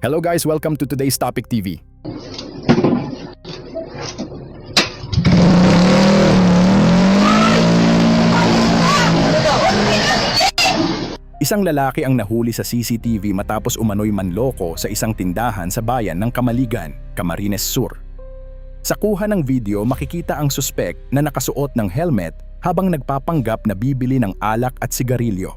Hello guys, welcome to today's Topic TV. Isang lalaki ang nahuli sa CCTV matapos umano'y manloko sa isang tindahan sa bayan ng Camaligan, Camarines Sur. Sa kuha ng video, makikita ang suspek na nakasuot ng helmet habang nagpapanggap na bibili ng alak at sigarilyo.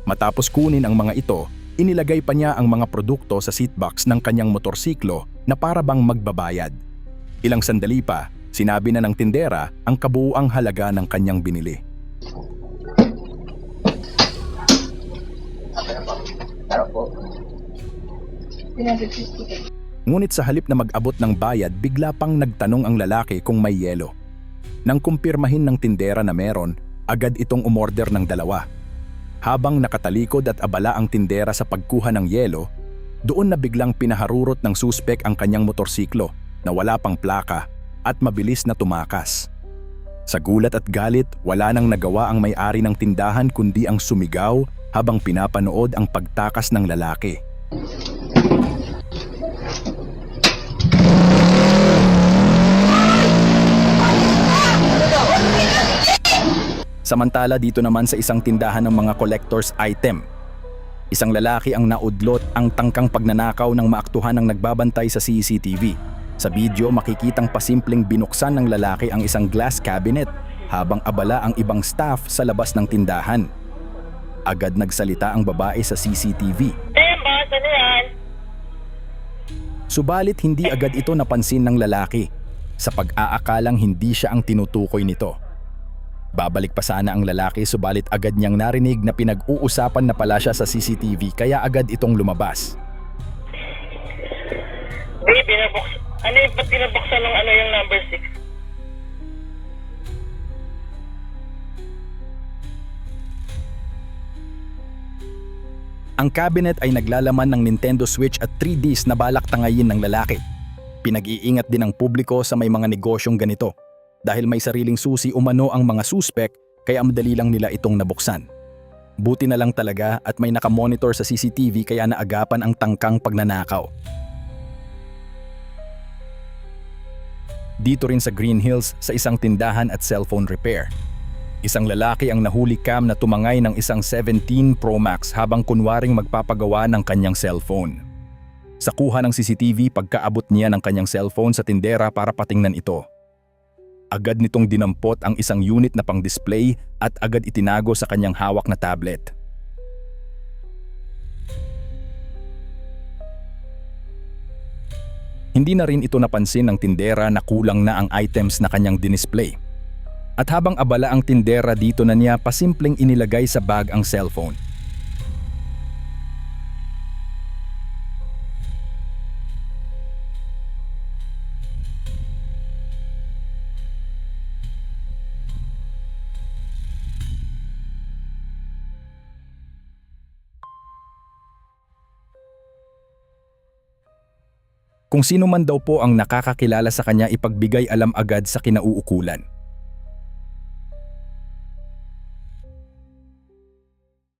Matapos kunin ang mga ito, inilagay pa niya ang mga produkto sa seatbox ng kanyang motorsiklo na para bang magbabayad. Ilang sandali pa, sinabi na ng tindera ang kabuuang halaga ng kanyang binili. Ngunit sa halip na mag-abot ng bayad, bigla pang nagtanong ang lalaki kung may yelo. Nang kumpirmahin ng tindera na meron, agad itong umorder ng 2. Habang nakatalikod at abala ang tindera sa pagkuha ng yelo, doon na biglang pinaharurot ng suspek ang kanyang motorsiklo na wala pang plaka at mabilis na tumakas. Sa gulat at galit, wala nang nagawa ang may-ari ng tindahan kundi ang sumigaw habang pinapanood ang pagtakas ng lalaki. Samantala dito naman sa isang tindahan ng mga collector's item, isang lalaki ang naudlot ang tangkang pagnanakaw ng maaktuhan ng nagbabantay sa CCTV. Sa video makikitang pasimpleng binuksan ng lalaki ang isang glass cabinet habang abala ang ibang staff sa labas ng tindahan. Agad nagsalita ang babae sa CCTV. Boss, ano yan? Subalit hindi agad ito napansin ng lalaki sa pag-aakalang hindi siya ang tinutukoy nito. Babalik pa sana ang lalaki subalit agad niyang narinig na pinag-uusapan na pala siya sa CCTV kaya agad itong lumabas. Ano yung ba't pinabuksan ng yung number 6? Ang cabinet ay naglalaman ng Nintendo Switch at 3Ds na balak tangayin ng lalaki. Pinag-iingat din ng publiko sa may mga negosyong ganito. Dahil may sariling susi umano ang mga suspek kaya madali lang nila itong nabuksan. Buti na lang talaga at may nakamonitor sa CCTV kaya naagapan ang tangkang pagnanakaw. Dito rin sa Green Hills sa isang tindahan at cellphone repair. Isang lalaki ang nahuli cam na tumangay ng isang 17 Pro Max habang kunwaring magpapagawa ng kanyang cellphone. Sa kuha ng CCTV pagkaabot niya ng kanyang cellphone sa tindera para patingnan ito. Agad nitong dinampot ang isang unit na pang-display at agad itinago sa kanyang hawak na tablet. Hindi na rin ito napansin ng tindera na kulang na ang items na kanyang dinisplay. At habang abala ang tindera dito na niya pasimpleng inilagay sa bag ang cellphone. Kung sino man daw po ang nakakakilala sa kanya ipagbigay alam agad sa kinauukulan.